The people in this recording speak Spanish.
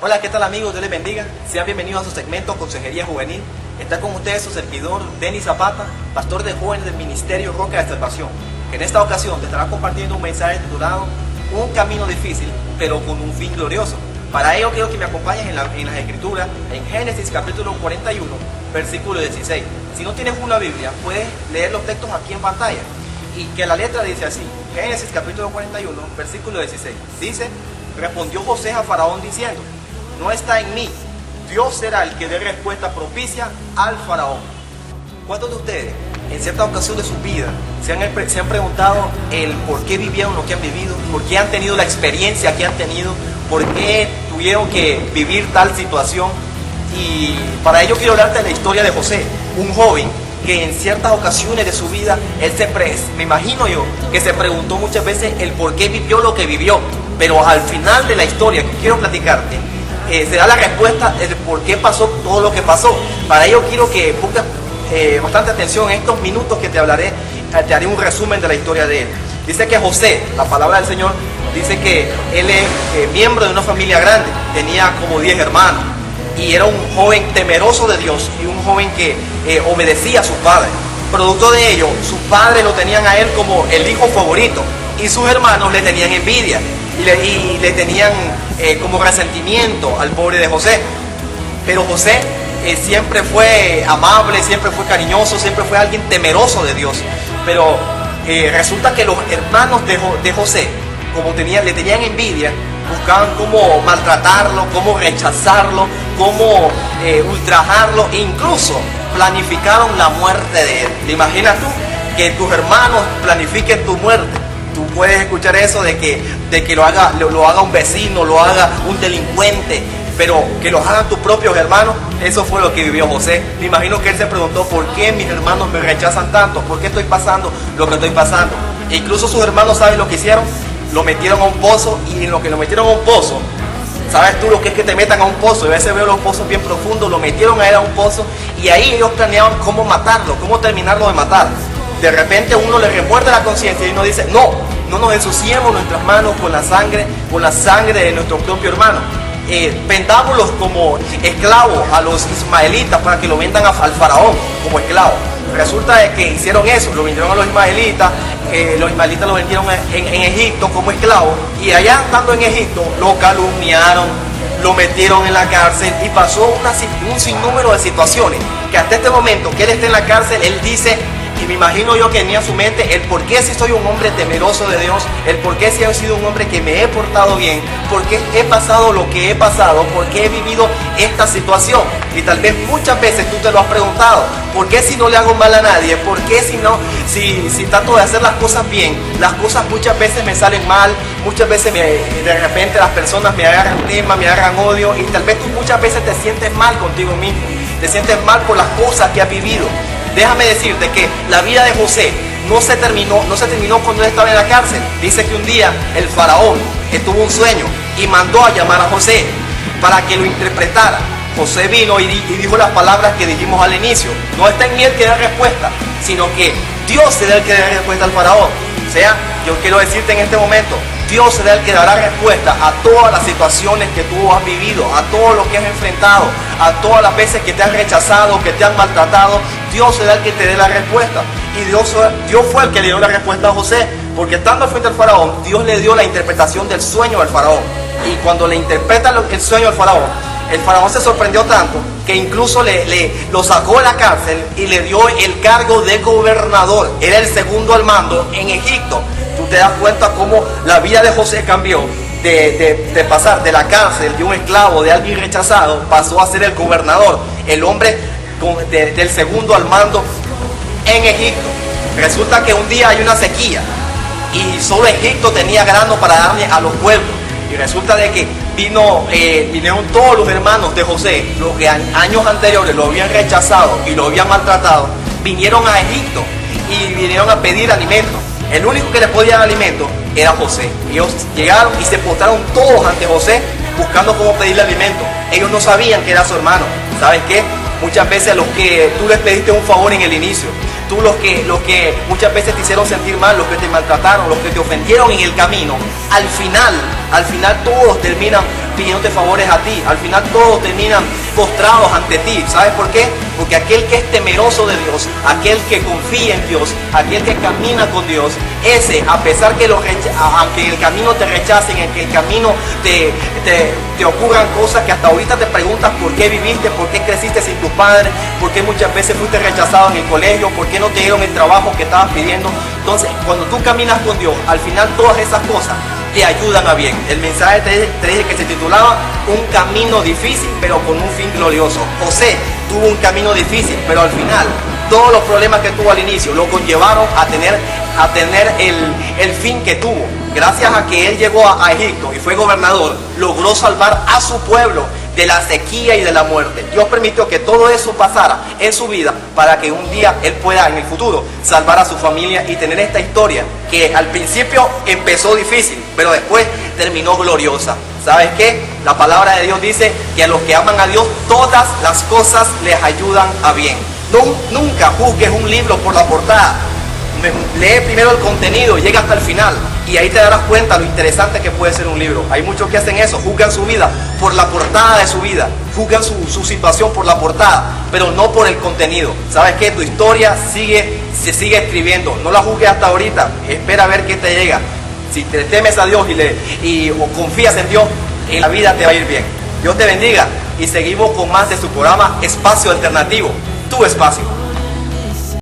Hola, ¿qué tal amigos? Dios les bendiga. Sean bienvenidos a su segmento Consejería Juvenil. Está con ustedes su servidor, Denis Zapata, pastor de jóvenes del Ministerio Roca de Salvación, que en esta ocasión te estará compartiendo un mensaje titulado Un camino difícil, pero con un fin glorioso. Para ello quiero que me acompañes en las Escrituras, en Génesis capítulo 41, versículo 16. Si no tienes una Biblia, puedes leer los textos aquí en pantalla. Y que la letra dice así, Génesis capítulo 41, versículo 16. Dice, respondió José a Faraón diciendo, no está en mí, Dios será el que dé respuesta propicia al Faraón. ¿Cuántos de ustedes en cierta ocasión de su vida se han preguntado el por qué vivieron lo que han vivido, por qué han tenido la experiencia que han tenido, por qué tuvieron que vivir tal situación? Y para ello quiero hablarte de la historia de José, un joven que en ciertas ocasiones de su vida, me imagino yo, que se preguntó muchas veces el por qué vivió lo que vivió, pero al final de la historia que quiero platicarte, se da la respuesta de por qué pasó todo lo que pasó. Para ello quiero que pongas bastante atención en estos minutos que te hablaré, te haré un resumen de la historia de él. Dice que José, la palabra del Señor, dice que él es miembro de una familia grande, tenía como 10 hermanos, y era un joven temeroso de Dios y un joven que obedecía a sus padres. Producto de ello, sus padres lo tenían a él como el hijo favorito y sus hermanos le tenían envidia y le tenían como resentimiento al pobre de José. Pero José siempre fue amable, siempre fue cariñoso, siempre fue alguien temeroso de Dios. Pero resulta que los hermanos de José, como le tenían envidia, buscaban cómo maltratarlo, cómo rechazarlo, cómo ultrajarlo, e incluso planificaron la muerte de él. ¿Te imaginas tú que tus hermanos planifiquen tu muerte? Tú puedes escuchar eso de que lo haga un vecino, lo haga un delincuente, pero que lo hagan tus propios hermanos. Eso fue lo que vivió José. Me imagino que él se preguntó, ¿por qué mis hermanos me rechazan tanto? ¿Por qué estoy pasando lo que estoy pasando? E incluso sus hermanos, ¿saben lo que hicieron? Lo metieron a un pozo, y en lo que lo metieron a un pozo, ¿sabes tú lo que es que te metan a un pozo? Yo a veces veo los pozos bien profundos, lo metieron a él a un pozo, y ahí ellos planeaban cómo matarlo, cómo terminarlo de matar. De repente uno le remuerde la conciencia y uno dice, no nos ensuciemos nuestras manos con la sangre de nuestro propio hermano. Vendámoslos como esclavos a los ismaelitas para que lo vendan al faraón como esclavo. Resulta de que hicieron eso, lo vendieron a los ismaelitas lo vendieron en Egipto como esclavo, y allá estando en Egipto lo calumniaron, lo metieron en la cárcel y pasó un sinnúmero de situaciones que hasta este momento que él está en la cárcel, él dice, y me imagino yo que tenía en su mente el por qué si soy un hombre temeroso de Dios, el por qué si he sido un hombre que me he portado bien, por qué he pasado lo que he pasado, por qué he vivido esta situación. Y tal vez muchas veces tú te lo has preguntado, ¿por qué si no le hago mal a nadie? ¿Por qué si trato de hacer las cosas bien, las cosas muchas veces me salen mal? Muchas veces de repente las personas me agarran tema, me agarran odio, y tal vez tú muchas veces te sientes mal contigo mismo, te sientes mal por las cosas que has vivido. Déjame decirte que la vida de José no se terminó cuando él estaba en la cárcel. Dice que un día el faraón tuvo un sueño y mandó a llamar a José para que lo interpretara. José vino y dijo las palabras que dijimos al inicio. No está en mí el que dé respuesta, sino que Dios será el que dé respuesta al faraón. O sea, yo quiero decirte en este momento, Dios será el que dará respuesta a todas las situaciones que tú has vivido, a todo lo que has enfrentado, a todas las veces que te han rechazado, que te han maltratado. Dios será el que te dé la respuesta. Y Dios fue el que le dio la respuesta a José, porque estando frente al faraón, Dios le dio la interpretación del sueño al faraón. Y cuando le interpreta el sueño al faraón se sorprendió tanto que incluso lo sacó de la cárcel y le dio el cargo de gobernador. Era el segundo al mando en Egipto. Tú te das cuenta cómo la vida de José cambió de pasar de la cárcel, de un esclavo, de alguien rechazado, pasó a ser el gobernador, el hombre del segundo al mando en Egipto. Resulta que un día hay una sequía y solo Egipto tenía grano para darle a los pueblos. Y resulta de que vinieron todos los hermanos de José, los que años anteriores lo habían rechazado y lo habían maltratado, vinieron a Egipto y vinieron a pedir alimento. El único que les podía dar alimento era José. Ellos llegaron y se postraron todos ante José buscando cómo pedirle alimento. Ellos no sabían que era su hermano. ¿Sabes qué? Muchas veces los que tú les pediste un favor en el inicio, los que muchas veces te hicieron sentir mal, los que te maltrataron, los que te ofendieron en el camino, al final todos terminan pidiéndote favores a ti. Al final todos terminan postrados ante ti. ¿Sabes por qué? Porque aquel que es temeroso de Dios, aquel que confía en Dios, aquel que camina con Dios, ese, a pesar que aunque en el camino te rechacen, en que el camino te ocurran cosas que hasta ahorita te preguntas por qué viviste, por qué creciste sin tus padres, por qué muchas veces fuiste rechazado en el colegio, por qué no te dieron el trabajo que estabas pidiendo. Entonces, cuando tú caminas con Dios, al final todas esas cosas te ayudan a bien. El mensaje te dije que se titulaba Un camino difícil, pero con un fin glorioso. José tuvo un camino difícil, pero al final todos los problemas que tuvo al inicio lo conllevaron a tener el fin que tuvo. Gracias a que él llegó a Egipto y fue gobernador, logró salvar a su pueblo de la sequía y de la muerte. Dios permitió que todo eso pasara en su vida para que un día él pueda en el futuro salvar a su familia y tener esta historia que al principio empezó difícil, pero después terminó gloriosa. ¿Sabes qué? La palabra de Dios dice que a los que aman a Dios todas las cosas les ayudan a bien. Nunca juzgues un libro por la portada. Lee primero el contenido, llega hasta el final y ahí te darás cuenta lo interesante que puede ser un libro. Hay muchos que hacen eso, juzgan su vida por la portada de su vida, juzgan su situación por la portada, pero no por el contenido. ¿Sabes qué? Tu historia se sigue escribiendo, no la juzgues hasta ahorita, espera a ver qué te llega. Si te temes a Dios o confías en Dios, en la vida te va a ir bien. Dios te bendiga y seguimos con más de su programa Espacio Alternativo, tu espacio.